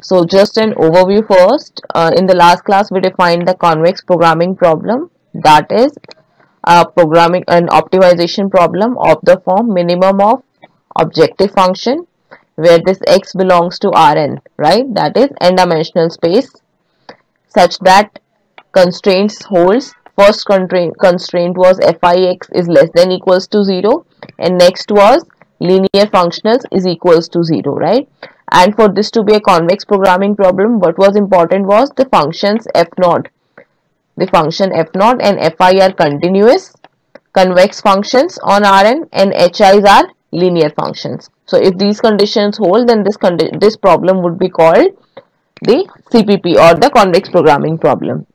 So just an overview first. In the last class, we defined the convex programming problem. That is programming an optimization problem of the form minimum of objective function, where this x belongs to Rn, right? That is n-dimensional space, such that constraints holds. First constraint was f(ix) is less than equals to 0, and next was linear functionals is equals to 0, right? And for this to be a convex programming problem, what was important was the functions f0. The function f0 and fi are continuous convex functions on Rn, and hi's are linear functions. So if these conditions hold, then this problem would be called the CPP, or the convex programming problem.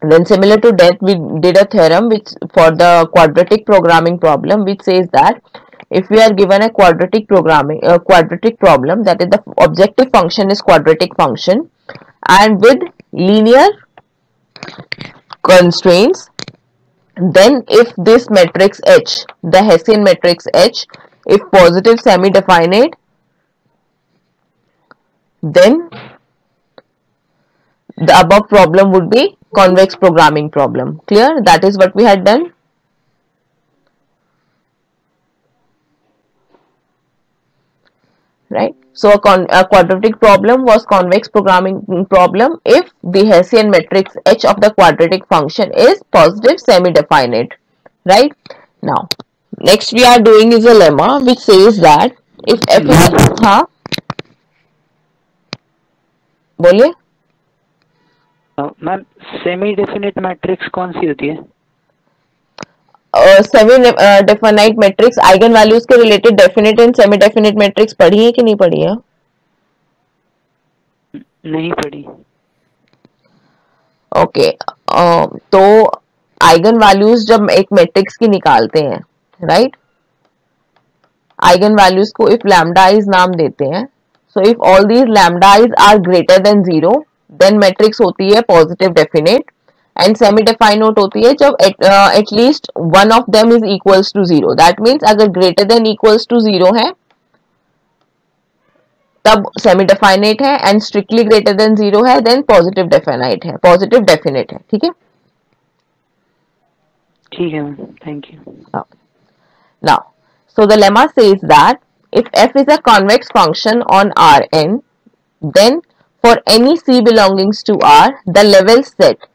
And then similar to that, we did a theorem which for the quadratic programming problem, which says that if we are given a quadratic problem, that is the objective function is quadratic function, and with linear constraints, then if this matrix H, the Hessian matrix H, if positive semi-definite, then the above problem would be convex programming problem. Clear? That is what we had done. Right? So a quadratic problem was convex programming problem if the Hessian matrix H of the quadratic function is positive semi-definite. Right? Now, next we are doing is a lemma which says that if f is, हाँ बोलिए ma'am, semi definite matrix कौन सी होती है? Semi definite matrix eigen values के related definite and semi definite matrix पढ़ी है कि नहीं पढ़ी है? नहीं पढ़ी। ओके, तो आइगन वैल्यूज जब एक मैट्रिक्स की निकालते हैं, राइट, आइगन वैल्यूज को इफ लैम्डा इज नाम देते हैं. So if all these lambda is are greater than 0, then matrix होती है positive definite, and semi definite होती है जब at least one of them is equals to 0. That means अगर ग्रेटर देन इक्वल्स टू 0 है तब सेमी डेफिनेट है, and strictly greater than 0 है देन पॉजिटिव डेफिनेट है, पॉजिटिव डेफिनेट है. ठीक है, ठीक है ma'am, thank you. Now so the lemma says that if f is a convex function on Rn, then for any c belongings to R, the level set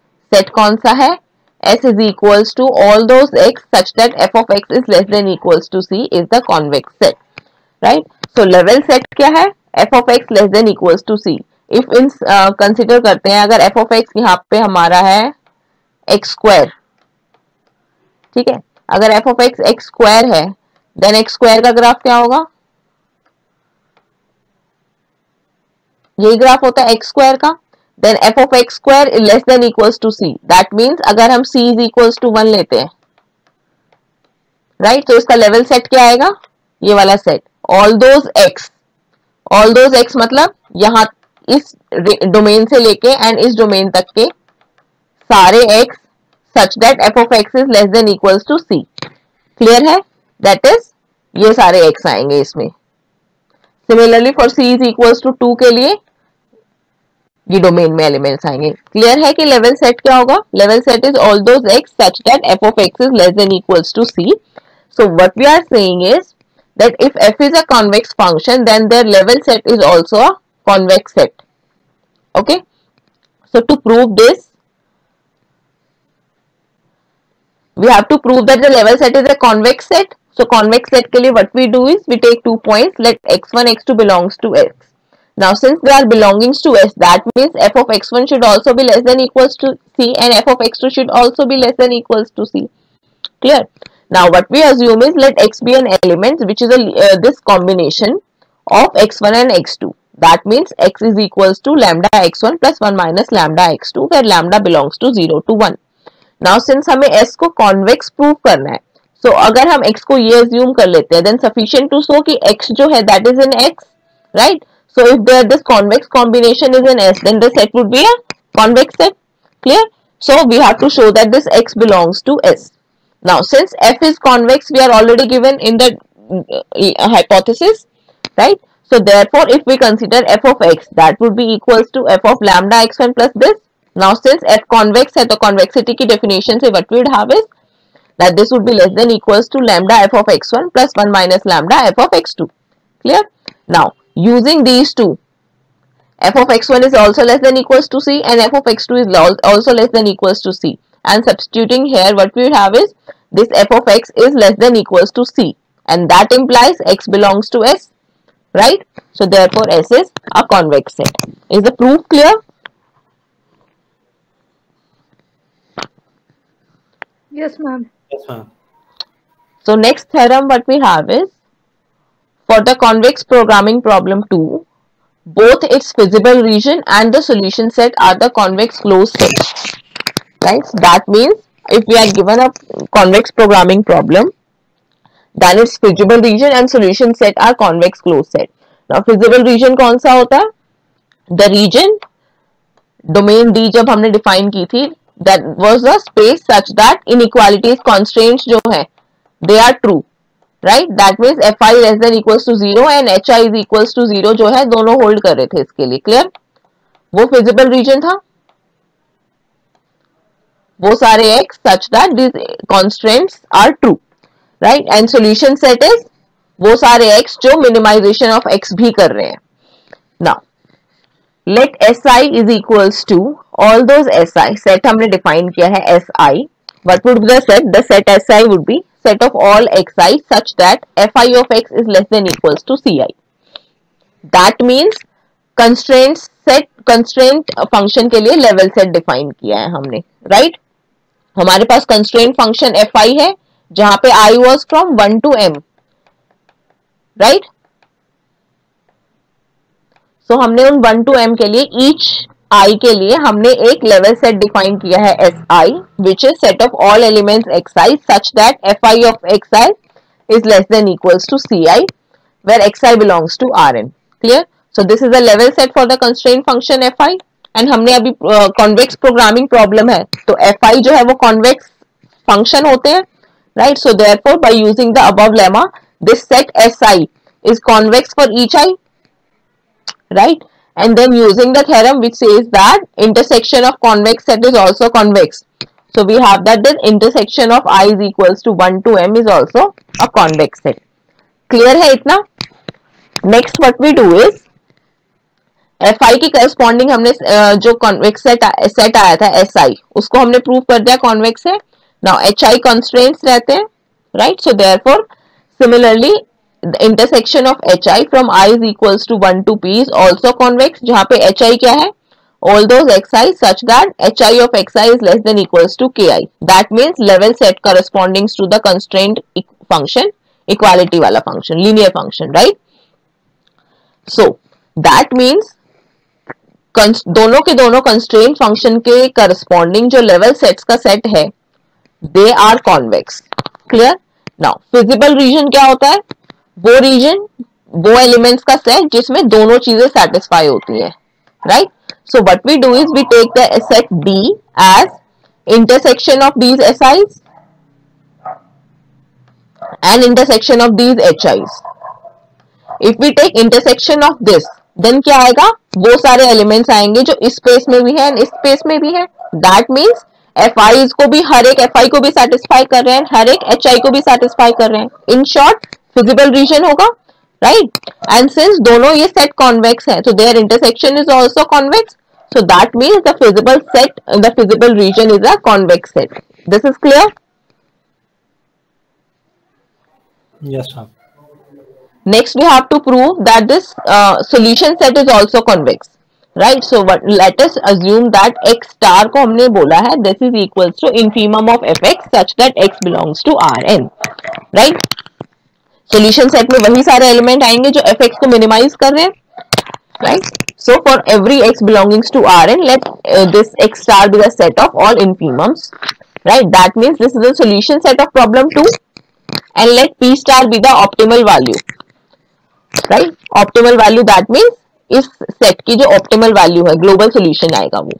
कौन सा है? S is equals to all those x such that f of x is less than equals to c is the convex set, right? So level set क्या है? f of x less than equals to c. if in consider करते हैं, अगर f of x यहाँ पे हमारा है x square, ठीक है, अगर f of x x square है, देन एक्स स्क्वायर का ग्राफ क्या होगा? यही ग्राफ होता है एक्स स्क्वायर का. Then f of x square is less than equals to c. That means अगर हम सी इज इक्वल्स टू 1 लेते हैं, राइट, तो इसका लेवल सेट क्या आएगा? ये वाला सेट, ऑल दोज एक्स मतलब यहां इस डोमेन से लेके एंड इस डोमेन तक के सारे x such that f of x is less than equals to c. Clear है? दैट इज ये सारे x आएंगे इसमें. Similarly for c is equals to 2 के लिए ये डोमेन में एलिमेंट्स आएंगे. क्लियर है कि लेवल सेट क्या होगा? Level set is all those x such that f of x is less than equals to c. So what we are saying is that if f is a convex function, then their level set is also a convex set. Okay, so to prove this, we have to prove that the level set is a convex set. So convex set के लिए what we do is we take 2 points, let x1 x2 belongs to x. Now since they are belongings to s, that means f of x1 should also be less than equals to c, and f of x2 should also be less than equals to c. Clear? Now what we assume is let x be an element which is this combination of x1 and x2. That means x is equals to lambda x1 plus 1 minus lambda x2, where lambda belongs to 0 to 1. Now since हमें s को convex prove करना है, so अगर हम x को ये assume कर लेते हैं, then sufficient to show कि x जो है that is in x, right? So if there this convex combination is in S, then the set would be a convex set. Clear? So we have to show that this X belongs to S. Now since F is convex, we are already given in the hypothesis, right? So therefore, if we consider f of x, that would be equals to f of lambda x1 plus this. Now since f convex है, तो convexity की definition से what we would have is that this would be less than equals to lambda f of x1 plus 1 minus lambda f of x2. Clear? Now using these two, f of x1 is also less than equals to c and f of x2 is also less than equals to c, and substituting here what we would have is this f of x is less than equals to c, and that implies x belongs to S, right? So therefore S is a convex set. Is the proof clear? Yes, ma'am. Yes, ma'am. So next theorem what we have is, for the convex programming problem 2, both its feasible region and the solution set are the convex closed set, right? So that means if we are given a convex programming problem, then its feasible region and solution set are convex closed set. Now feasible region कौन सा होता है? The region domain D जब हमने define की थी, that was a space such that inequalities constraints जो है they are true, right? That means fi less than equals to 0 and hi is equals to 0 जो है दोनों hold कर रहे थे इसके लिए. Clear? वो feasible region था. वो सारे x such that these constraints are true, right? And solution set is वो सारे x जो minimization of x भी कर रहे हैं. Now let si is equals to all those si, set हमने define किया है si. What would be the set? The set si would be set of all xi such that fi of x is less than equals to ci. That means constraint function के लिए level set define किया है हमने, right? हमारे पास constraint function fi है जहां पे I was from 1 to m, right? So हमने उन 1 to m के लिए each I के लिए हमने एक level set define किया है si, which is set of all elements xi such that fi of xi is less than equals to ci, where xi belongs to Rn. Clear? So this is the level set for the constraint function fi. And हमने अभी convex programming problem है, तो fi जो है वो convex function होते हैं, right? So therefore by using the above lemma, this set si is convex for each I, right? And then using the theorem which says that intersection of convex set is also convex. So we have that the intersection of I is equals to 1 to m is also a convex set. Clear है इतना? Next what we do is fi की corresponding हमने जो convex set आया था si, उसको हमने prove कर दिया convex है. Now hi constraints रहते हैं, right? So therefore similarly the intersection of hi from I is equals to 1 to p is also convex, जहाँ पे hi क्या है? All those xi such that hi of xi is less than equals to ki. That means level set corresponding to the constraint function, equality वाला function, linear function, right? So that means दोनों के दोनों constraint function के corresponding जो level sets का set है, they are convex. Clear? Now feasible region क्या होता है? वो region वो elements का set जिसमें दोनों चीजें satisfy होती है, right? So what we do is we take the set D as intersection of these si's and intersection of these hi's. If we take intersection of this, then क्या आएगा? वो सारे elements आएंगे जो इस space में भी है and इस space में भी है. That means fi's को भी हर एक fi को भी satisfy कर रहे हैं, हर एक hi को भी satisfy कर रहे हैं. In short, feasible region होगा, right? And since दोनों ये set convex है, so their intersection is also convex. So that means the feasible set, the feasible region is a convex set. This is clear? Yes, ma'am. Next we have to prove that this solution set is also convex, right? So what, let us assume that x star को हमने बोला है this is equals to infimum of fx such that x belongs to Rn, right? Solution set में वही सारे element आएंगे जो fx को minimize कर रहे हैं, right? So for every x belongs to Rn, let this x star be the set of all infimums, right? That means this is the solution set of problem 2, and let p star be the optimal value, right? Optimal value that means इस set की जो optimal value है global solution आएगा वो.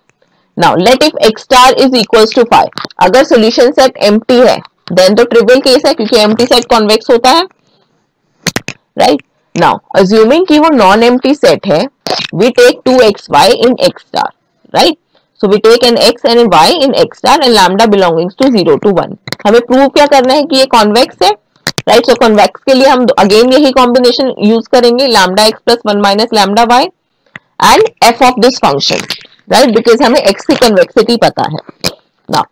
Now let if x star is equals to 5. अगर solution set empty है then तो trivial case है क्योंकि empty set convex होता है, right? Now assuming कि वो नॉन एम्प्टी सेट है, we take 2xy in x star, right? So we take an x and a y in x star and lambda belonging to 0 to 1. हमें prove क्या करना है कि ये कॉन्वेक्स है, राइट? सो कॉन्वेक्स के लिए हम अगेन यही कॉम्बिनेशन यूज करेंगे, lambda x plus 1 minus lambda y and f of this function, right? Because हमें एक्स की कन्वेक्सिटी पता है. Now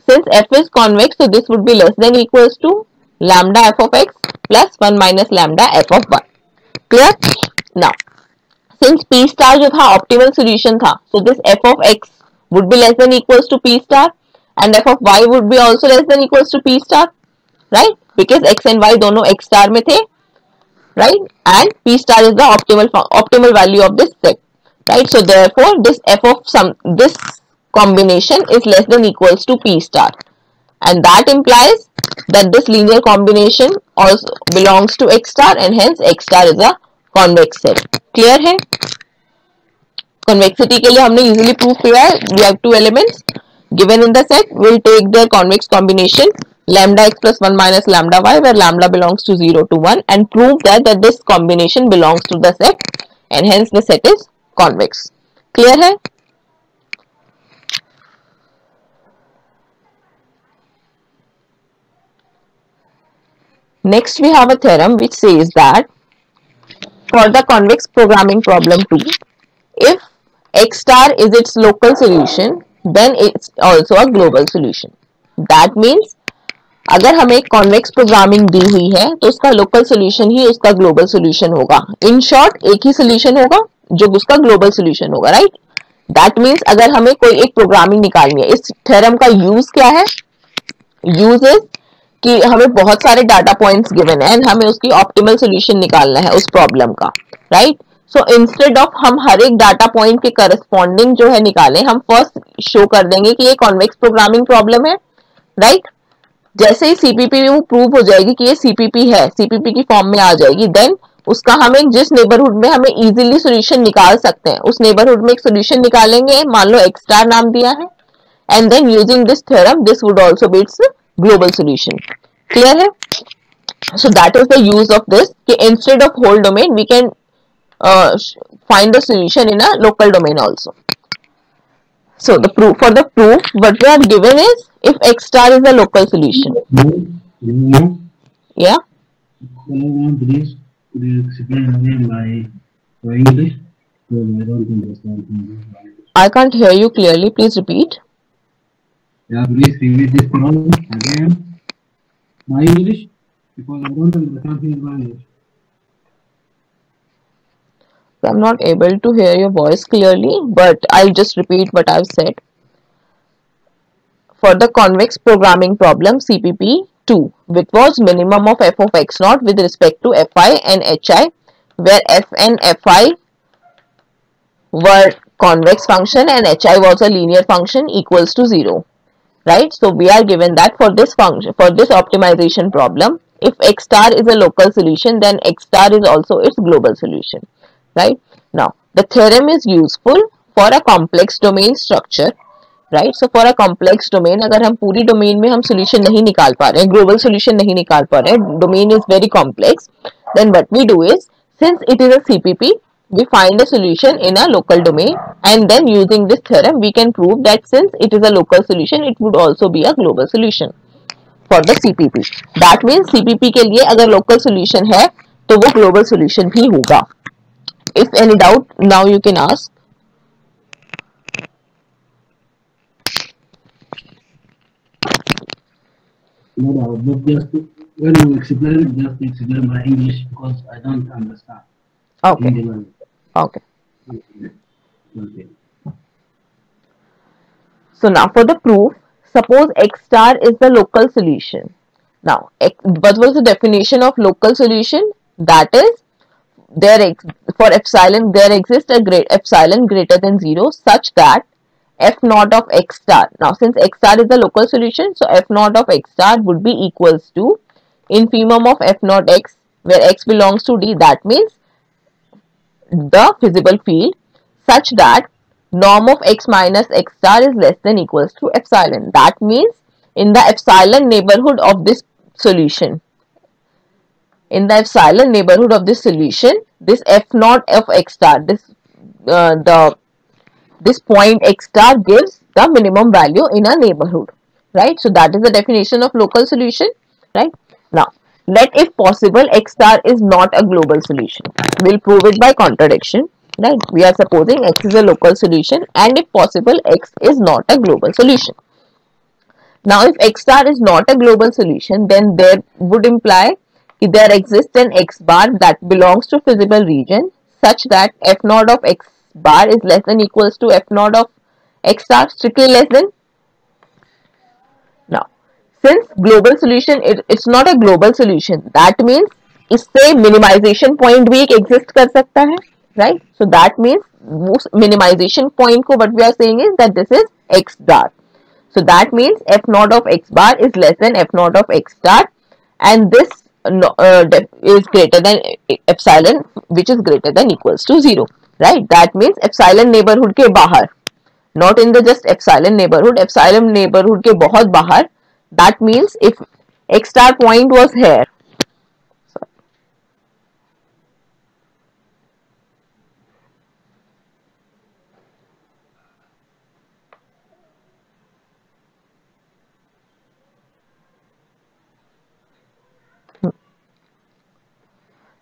since f is convex, so this would be less than equals to lambda f of x plus 1 minus lambda f of y. Clear? Now since p star जो था optimal solution था, so this f of x would be less than equals to p star and f of y would be also less than equals to p star, right? Because x and y दोनों x star में थे, right? And p star is the optimal value of this set, right? So therefore this f of this combination is less than equals to p star, and that implies that this linear combination also belongs to x star and hence x star is a convex set. Clear है? Convexity के लिए हमने easily prove किया है. We have two elements given in the set, will take their convex combination lambda x plus 1 minus lambda y where lambda belongs to 0 to 1 and prove that this combination belongs to the set and hence the set is convex. Clear है? Next we have a theorem which says that for the convex programming problem 2, if x star is its local solution then it's also a global solution. That means अगर हमें convex programming दी हुई है तो उसका local solution ही उसका global solution होगा. In short एक ही solution होगा जो उसका ग्लोबल सोल्यूशन होगा, राइट? दैट मीन्स अगर हमें कोई एक प्रोग्रामिंग निकालनी है, इस थ्योरम का यूज क्या है? यूज इज कि हमें बहुत सारे डाटा पॉइंट्स गिवन है एंड हमें उसकी ऑप्टिमल सोल्यूशन निकालना है उस प्रॉब्लम का, राइट? सो इंस्टेड ऑफ हम हर एक डाटा पॉइंट के करस्पॉन्डिंग जो है निकालें, हम फर्स्ट शो कर देंगे कि ये कॉन्वेक्स प्रोग्रामिंग प्रॉब्लम है, राइट? जैसे ही सीपीपी में वो प्रूव हो जाएगी कि ये सीपीपी है, सीपीपी की फॉर्म में आ जाएगी, देन उसका हमें जिस नेबरहुड में हमें इजीली सॉल्यूशन निकाल सकते हैं उस नेबरहुड में एक सॉल्यूशन निकालेंगे, मान लो एक्स स्टार नाम दिया है, and then using this theorem this would also be its global solution. Clear है? So that is the use of this कि instead of whole domain we can find the solution in a local domain also. So the proof, for the proof what we have given is if x star is a local solution. Yeah. Please could you explain again by English? Because I don't understand. I can't hear you clearly. Please repeat. Yeah, please repeat this problem again by English because I don't understand his language. I'm not able to hear your voice clearly, but I'll just repeat what I've said. For the convex programming problem CPP 2, which was minimum of f of x naught with respect to fi and hi, where f and fi were convex function and hi was a linear function equals to 0, right? So we are given that for this function, for this optimization problem, if x star is a local solution, then x star is also its global solution. Right? Now the theorem is useful for a complex domain structure, right? So for a complex domain, अगर हम पूरी domain में हम solution नहीं निकाल पा रहे हैं, ग्लोबल सोल्यूशन नहीं निकाल पा रहे हैं, domain is very complex, then what we do is, since it is a CPP, we find a solution in a local domain and then using this theorem we can prove that since it is a local solution it would also be a global solution for the CPP. That means CPP के लिए अगर local solution है तो वो global solution भी होगा. If any doubt, now you can ask. No doubt, but just when you explain, just explain by English because I don't understand. Okay. Okay. Okay. So now for the proof, suppose x star is the local solution. Now, what was the definition of local solution? That is, for epsilon there exists a epsilon greater than 0 such that f naught of x star, now since x star is the local solution, so f naught of x star would be equals to infimum of f naught x where x belongs to D, that means the visible field, such that norm of x minus x star is less than equals to epsilon. That means in the epsilon neighborhood of this solution, in the epsilon neighborhood of this solution, this f naught of x star, this point x star gives the minimum value in a neighborhood, right? So that is the definition of local solution, right? Now, let if possible x star is not a global solution. We'll prove it by contradiction, right? We are supposing x is a local solution and if possible x is not a global solution. Now, if x star is not a global solution, then there would imply that there exists an x bar that belongs to feasible region such that f naught of x bar is less than equals to f naught of x star, strictly less than. Now, since global solution, it's not a global solution, that means इससे minimization point भी एक exist कर सकता है, right? So that means minimization point को what we are saying is that this is x star. So that means f naught of x bar is less than f naught of x star, and this is greater than epsilon, which is greater than equals to 0, right? That means epsilon neighborhood के बाहर, not in the just epsilon neighborhood के बहुत बाहर. That means if x star point was here,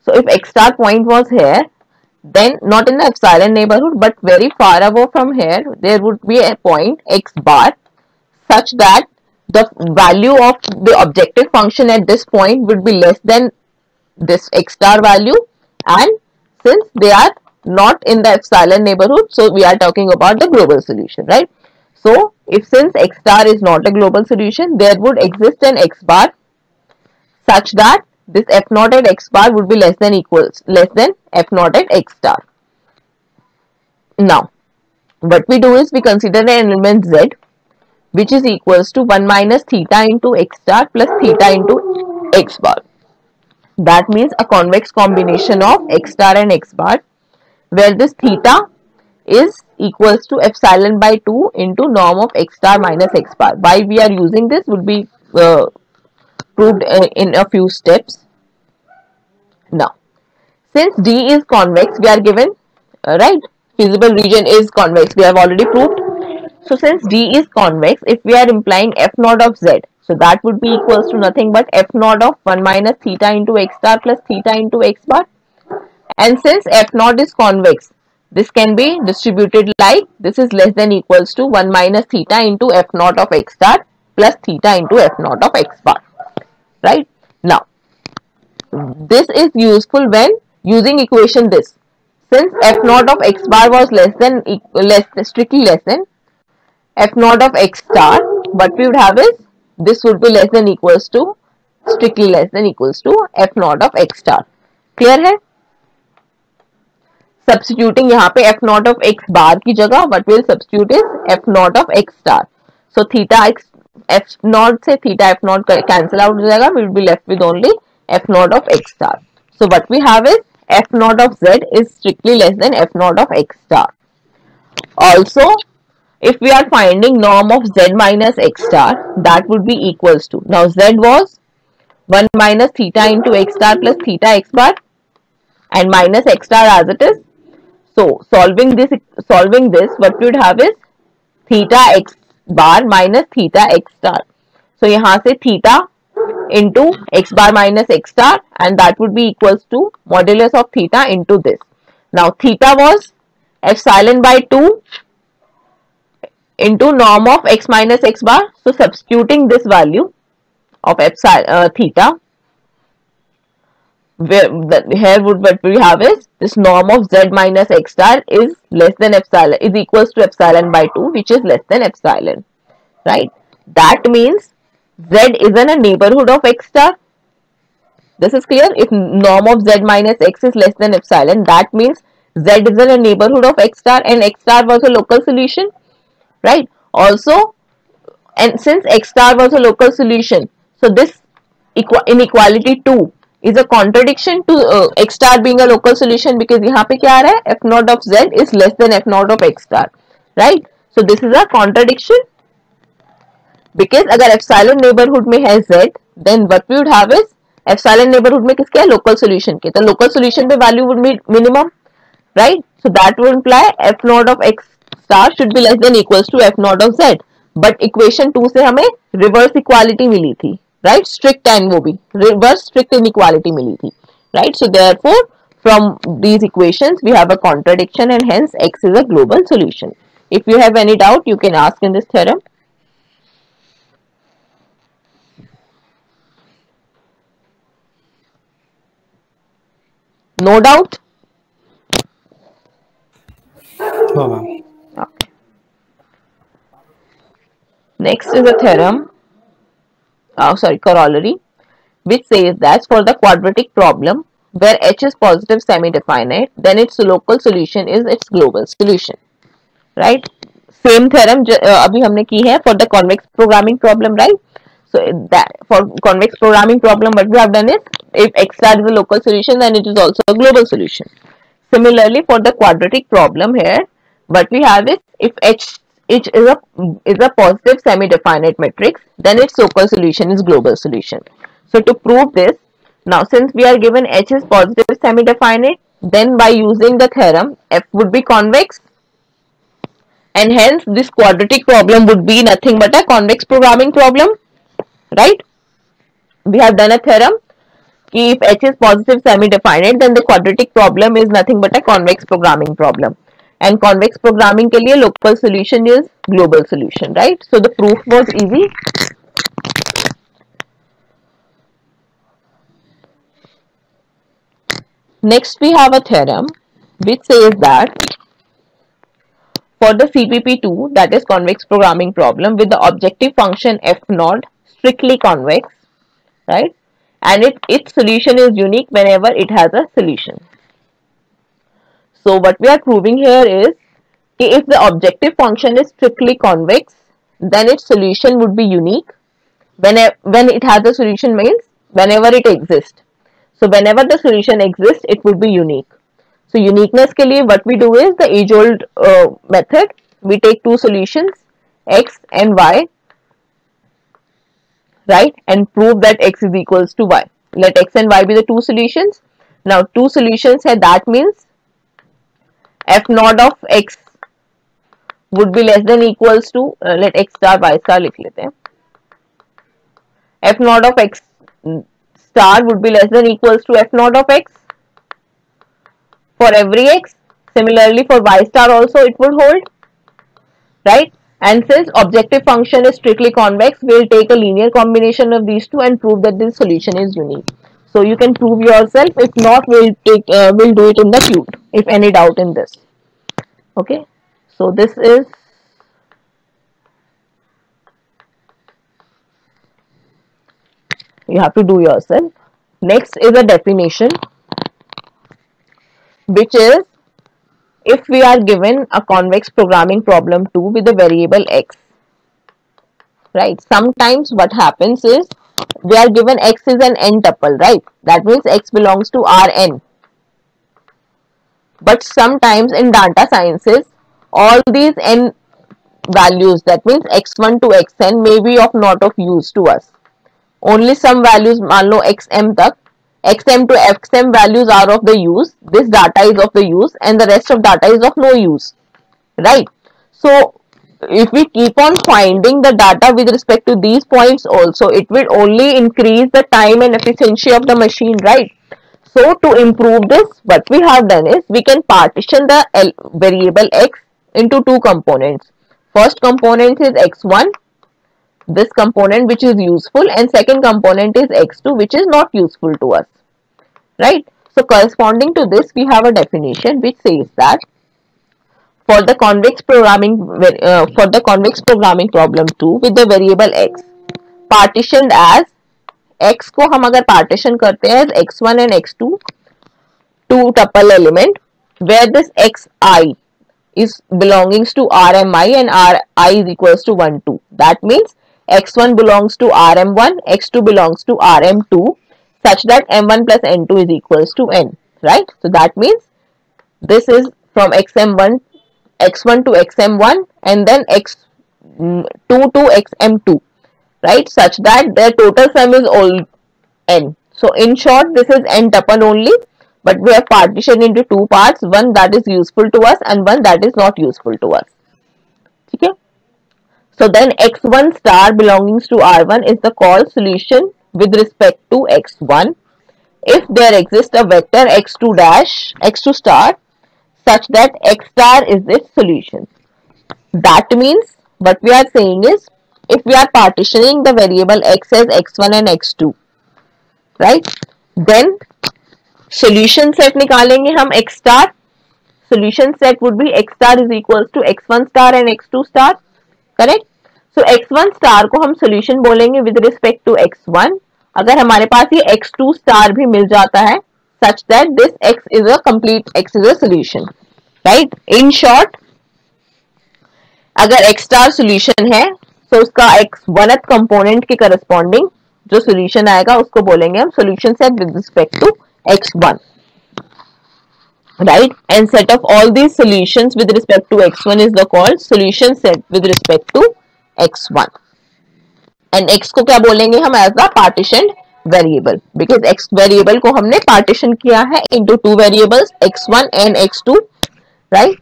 so if x star point was here, then not in the epsilon neighborhood but very far above from here, there would be a point x bar such that the value of the objective function at this point would be less than this x star value, and since they are not in the epsilon neighborhood, so we are talking about the global solution, right? So if since x star is not a global solution, there would exist an x bar such that this f naught at x bar would be less than f naught at x star. Now, what we do is we consider an element z which is equals to 1 minus theta into x star plus theta into x bar. That means a convex combination of x star and x bar, where this theta is equals to epsilon by 2 into norm of x star minus x bar. Why we are using this will be proved in a few steps. Now, since D is convex, we are given, right, feasible region is convex, we have already proved. So since D is convex, if we are implying f naught of z, so that would be equals to nothing but f naught of 1 minus theta into x star plus theta into x bar. And since f naught is convex, this can be distributed like this is less than equals to 1 minus theta into f naught of x star plus theta into f naught of x bar, right? Now, this is useful when using equation this. Since f naught of x bar was strictly less than f naught of x star, what we would have is this would be less than equals to strictly less than equals to f naught of x star. Clear है? Substituting यहाँ पे f naught of x bar की जगह what we will substitute is f naught of x star. So theta x f naught से theta f naught cancel out हो जाएगा. We will be left with only f naught of x star. So what we have is f naught of z is strictly less than f naught of x star. Also, if we are finding norm of z minus x star, that would be equals to, now z was 1 minus theta into x star plus theta x bar and minus x star as it is. So solving this, what we would have is theta x bar minus theta x star. So यहाँ से theta into x bar minus x star, and that would be equals to modulus of theta into this. Now theta was epsilon by 2 into norm of x minus x bar. So substituting this value of epsilon theta, here would what we have is this norm of z minus x star is less than epsilon, is equals to epsilon by 2, which is less than epsilon, right? That means z is in a neighborhood of x star. This is clear. If norm of z minus x is less than epsilon, that means z is in a neighborhood of x star, and x star was a local solution, right? Also, and since x star was a local solution, so this inequality 2 is a contradiction to x star being a local solution, because यहाँ पे क्या आ रहा है, f naught of z is less than f naught of x star, right? So this is a contradiction, because अगर epsilon neighborhood में है z, then what we would have is epsilon neighbourhood में किसके है, लोकल सॉल्यूशन के, तो local solution पे value would be minimum, right. So that would imply f naught of x star should be less than equals to f naught of z. But equation 2 से हमें reverse equality मिली थी, right, strict and वो भी reverse strict inequality मिली थी, right. So therefore from these equations we have a contradiction and hence x is a global solution. If you have any doubt you can ask in this theorem. No doubt? No, ma'am. Okay. Next is a theorem, corollary, which says that for the quadratic problem where h is positive semi-definite, then its local solution is its global solution, right. Same theorem अभी हमने की है for the convex programming problem, right. So that for convex programming problem what we have done is if x star is a local solution then it is also a global solution. Similarly for the quadratic problem here what we have is if h is a positive semi-definite matrix then its local solution is global solution. So to prove this, now since we are given h is positive semi-definite, then by using the theorem f would be convex and hence this quadratic problem would be nothing but a convex programming problem, right. We have done a theorem कि if h is positive semi-definite then the quadratic problem is nothing but a convex programming problem and convex programming के लिए local solution is global solution, right. So the proof was easy. Next we have a theorem which says that for the CPP2, that is convex programming problem with the objective function f naught strictly convex, right, and its solution is unique whenever it has a solution. So what we are proving here is if the objective function is strictly convex then its solution would be unique. When it has a solution means whenever it exists. So whenever the solution exists, it would be unique. So uniqueness के लिए what we do is the age old method. We take two solutions x and y, right, and prove that x is equals to y. Let x and y be the two solutions. Now two solutions है, that means f naught of x would be less than equals to let x star y star लिख लेते हैं. F naught of x star would be less than equals to f naught of x for every x. Similarly for y star also it would hold, right. And since objective function is strictly convex, we will take a linear combination of these two and prove that this solution is unique. So you can prove yourself. If not, we'll do it in the cute. If any doubt in this, okay. So this is you have to do yourself. Next is a definition, which is if we are given a convex programming problem 2 with a variable x, right. Sometimes what happens is we are given x is an n tuple, right. That means x belongs to Rn. But sometimes in data sciences all these n values, that means x1 to xn, may be of not of use to us. Only some values, मान लो xm तक, xm to xm values are of the use, this data is of the use and the rest of data is of no use, right. So if we keep on finding the data with respect to these points also, it will only increase the time and efficiency of the machine, right. So to improve this, what we have done is we can partition the variable x into two components. First component is x1, this component which is useful, and second component is x2 which is not useful to us, right. So corresponding to this we have a definition which says that for the convex programming problem 2 with the variable x partitioned as x को हम अगर partition करते हैं as x1 and x2 two tuple element where this xi is belongs to Rmi and Ri is equals to 1 2. That means x1 belongs to Rm1, x2 belongs to Rm2 such that m1 plus n2 is equals to n, right. So that means this is from x1 to xm1 and then x2 to xm2, right, such that their total sum is all n. So in short, this is n tuple only, but we have partitioned into two parts, one that is useful to us and one that is not useful to us. Okay. So then x1 star belonging to R1 is the called solution with respect to x1 if there exists a vector x2 dash, x2 star such that x star is its solution. That means what we are saying is, if we are partitioning the variable x as x1 and x2, right, then solution set निकालेंगे हम x star. Solution set would be x star is equals to x1 star and x2 star, correct? So x1 star को हम solution बोलेंगे with respect to x1. अगर हमारे पास ये x2 star भी मिल जाता है such that this x is a solution, right? In short, अगर x star solution है तो उसका x1th component के corresponding जो solution आएगा उसको बोलेंगे हम solution set with respect to x1, right? And set of all these solutions with respect to x1 is the called solution set with respect to x1. And x को क्या बोलेंगे हम as the partitioned variable, because x variable को हमने partition किया है into two variables x1 and x2, right?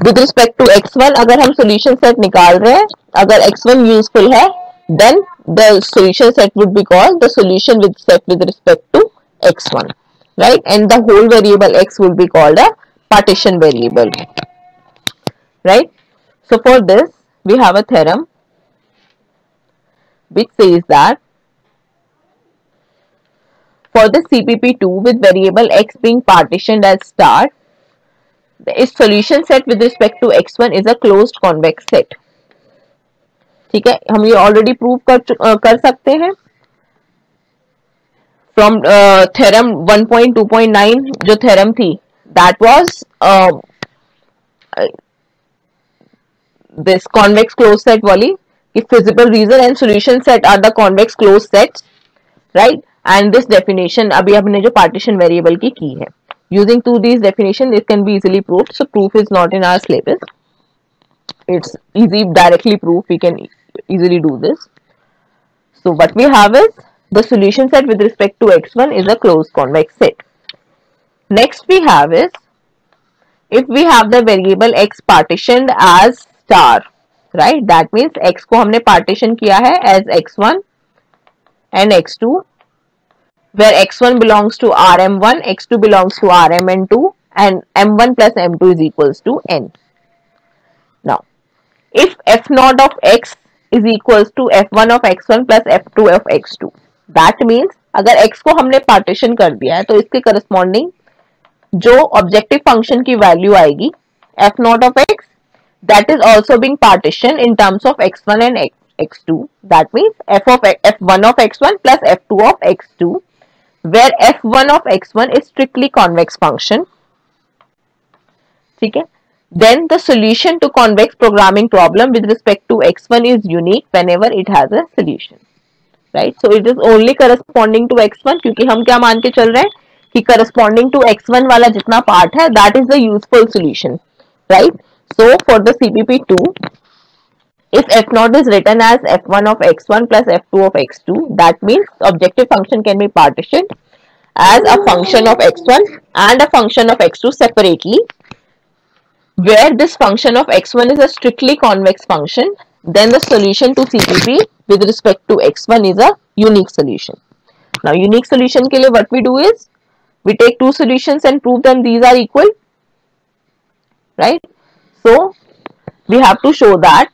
With respect to x1 अगर हम solution set निकाल रहे हैं, अगर x1 useful है, then the solution set would be called the solution with respect to x1, right? And the whole variable x will be called a partition variable, right? So for this we have a theorem which says that for the CPP2 with variable x being partitioned as star, its solution set with respect to x1 is a closed convex set. ठीक है, हम ये already prove कर सकते हैं from theorem 1.2.9 जो theorem थी, that was this convex closed set वाली, if feasible reason and solution set are the convex closed sets, right? And this definition अभी हमने जो partition variable की है, using to these definition it can be easily proved. So proof is not in our syllabus, it's easy directly proof, we can easily do this. So what we have is the solution set with respect to x1 is a closed convex set. Next we have is, if we have the variable x partitioned as star, right, that means x को हमने partition किया है as x1 and x2, where x1 belongs to Rm1, x2 belongs to Rmn2, and m1 plus m2 is equals to n. Now, if f0 of x is equals to f1 of x1 plus f2 of x2, that means अगर x को हमने partition कर दिया है तो इसके corresponding जो objective function की value आएगी f0 of x, that is also being partitioned in terms of x1 and x2. That means f1 of x1 plus f2 of x2, where f1 of x1 is strictly convex function. ठीक है, then the solution to convex programming problem with respect to x1 is unique whenever it has a solution, right? So it is only corresponding to x1, क्योंकि हम क्या मान के चल रहे हैं कि corresponding to x1 वाला जितना part है that is the useful solution, right? So for the CPP2, if f0 is written as f1 of x1 plus f2 of x2, that means objective function can be partitioned as a function of x1 and a function of x2 separately, where this function of x1 is a strictly convex function, then the solution to CPP with respect to x1 is a unique solution. Now unique solution के लिए what we do is, we take two solutions and prove them these are equal, right? So we have to show that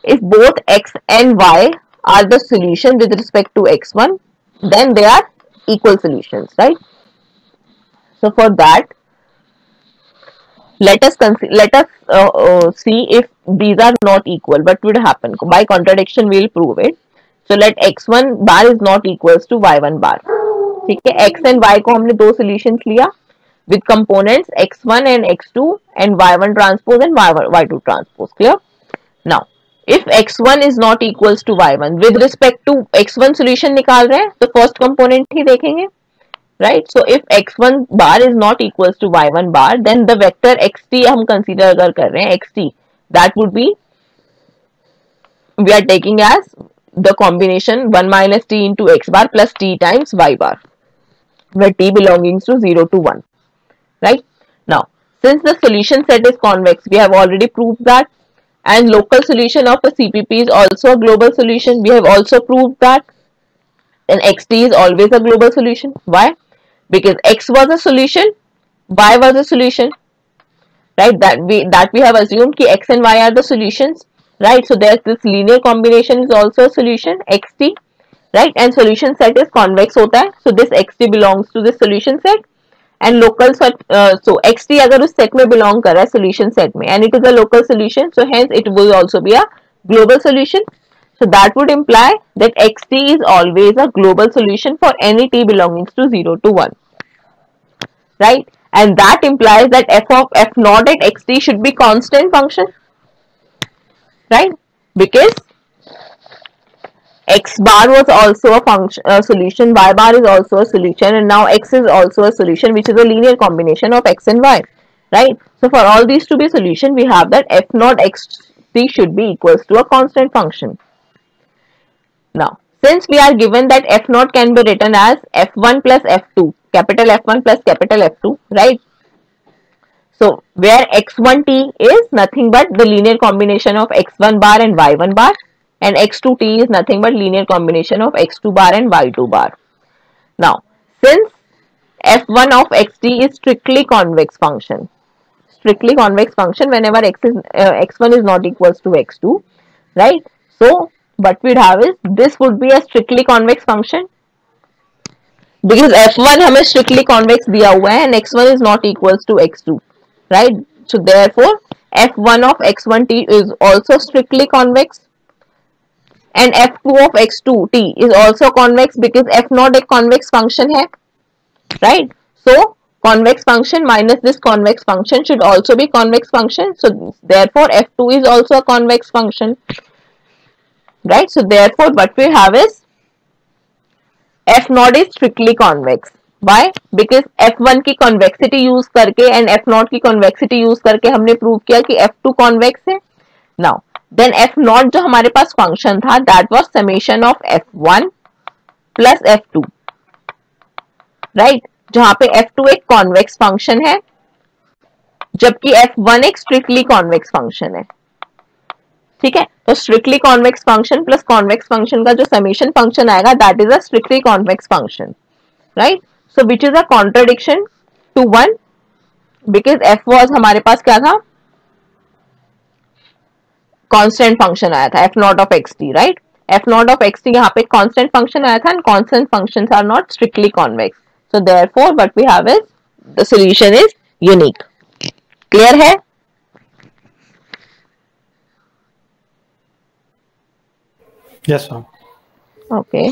if both x and y are the solution with respect to x1, then they are equal solutions, right? So for that, let us see if these are not equal, what would happen? By contradiction we will prove it. So let x1 bar is not equals to y1 bar. ठीक है, x and y को हमने दो solutions लिया with components x1 and x2 and y1 transpose and y2 transpose. Clear? Now if x1 is not equals to y1, with respect to x1 solution निकाल रहे हैं तो first component ही देखेंगे, right? So if x1 bar is not equals to y1 bar, then the vector xt हम consider अगर कर रहे हैं xt, that would be, we are taking as the combination 1 minus t into x bar plus t times y bar, where t belongs to 0 to 1, right? Now, since the solution set is convex, we have already proved that, and local solution of a CPP is also a global solution. We have also proved that, and xt is always a global solution. Why? Because x was a solution, y was a solution, right? That we have assumed कि x and y are the solutions, right? So there's this linear combination is also a solution xt, right? And solution set is convex होता है, so this xt belongs to this solution set. And local set, so xt अगर उस set में belong कर रहा है solution set में, and it is a local solution, so hence it will also be a global solution. So that would imply that xt is always a global solution for any t belonging to 0 to 1, right? And that implies that f of f naught at xt should be constant function, right? Because x bar was also a function solution, y bar is also a solution, and now x is also a solution, which is a linear combination of x and y, right? So for all these to be solution, we have that f naught xt should be equals to a constant function. Now, since we are given that f naught can be written as f1 plus f2, capital F1 plus capital F2, right? So where x1t is nothing but the linear combination of x1 bar and y1 bar, and x2t is nothing but linear combination of x2 bar and y2 bar. Now, since f1 of xt is strictly convex function whenever x1 is not equals to x2, right? So what we'd have is this would be a strictly convex function, because f1 हमें strictly convex दिया हुआ है and x1 is not equals to x2, right? So therefore f1 of x1t is also strictly convex, and f2 of x2t is also convex because f naught एक convex function है, right? So convex function minus this convex function should also be convex function, so therefore f2 is also a convex function, right? So therefore what we have is f naught is strictly convex. Why? Because f1 की convexity use करके and f naught की convexity use करके हमने prove किया कि f2 convex है. Now then f naught जो हमारे पास function था, that was summation of f1 plus f2, right? जहाँ पे f2 एक convex function है, जबकि f1 एक strictly convex function है. ठीक है, तो strictly convex function plus convex function का जो summation function आएगा, that is a strictly convex function, right? So which is a contradiction to 1, because f was हमारे पास क्या था, constant function आया था f naught of xt, right? f naught of xt यहाँ पे constant function आया था, and constant functions are not strictly convex. So therefore what we have is the solution is unique. Clear है? Yes, ma'am. Okay.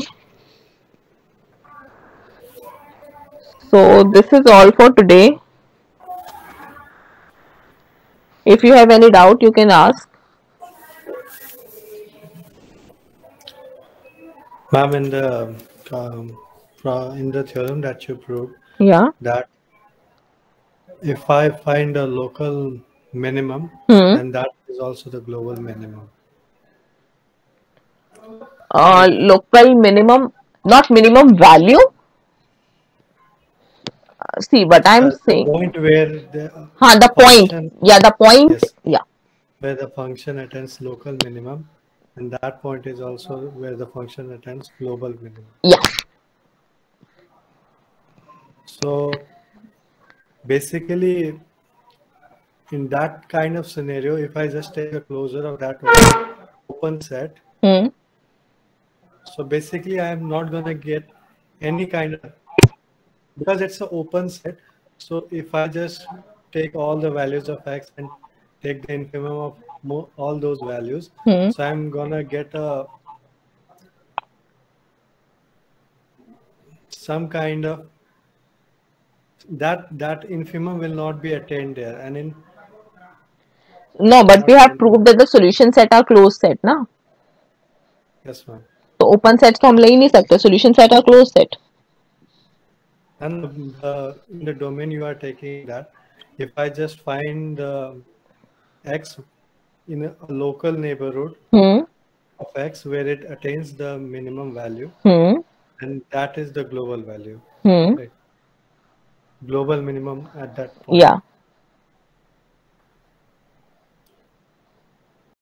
So this is all for today. If you have any doubt, you can ask. Ma'am, in the theorem that you proved, Yeah. that if I find a local minimum, then that is also the global minimum. Local minimum, not minimum value. See what I'm saying. The point where the point. Yeah, the point. Yes. Yeah. Where the function attains local minimum, and that point is also where the function attains global minimum. Yeah. So basically, in that kind of scenario, if I just take a closure of that open set, so basically I am not going to get any kind of, because it's an open set. So if I just take all the values of x and take the infimum of all those values, so I'm going to get some kind of that infimum will not be attained there, and in no, but we have proved that the solution set are closed set, na? Yes, ma'am. So open sets तो हम ले ही नहीं सकते. Solution set are closed set. And in the domain you are taking that, if I just find x in a local neighborhood of x where it attains the minimum value, and that is the global value. Right? global minimum at that point. Yeah.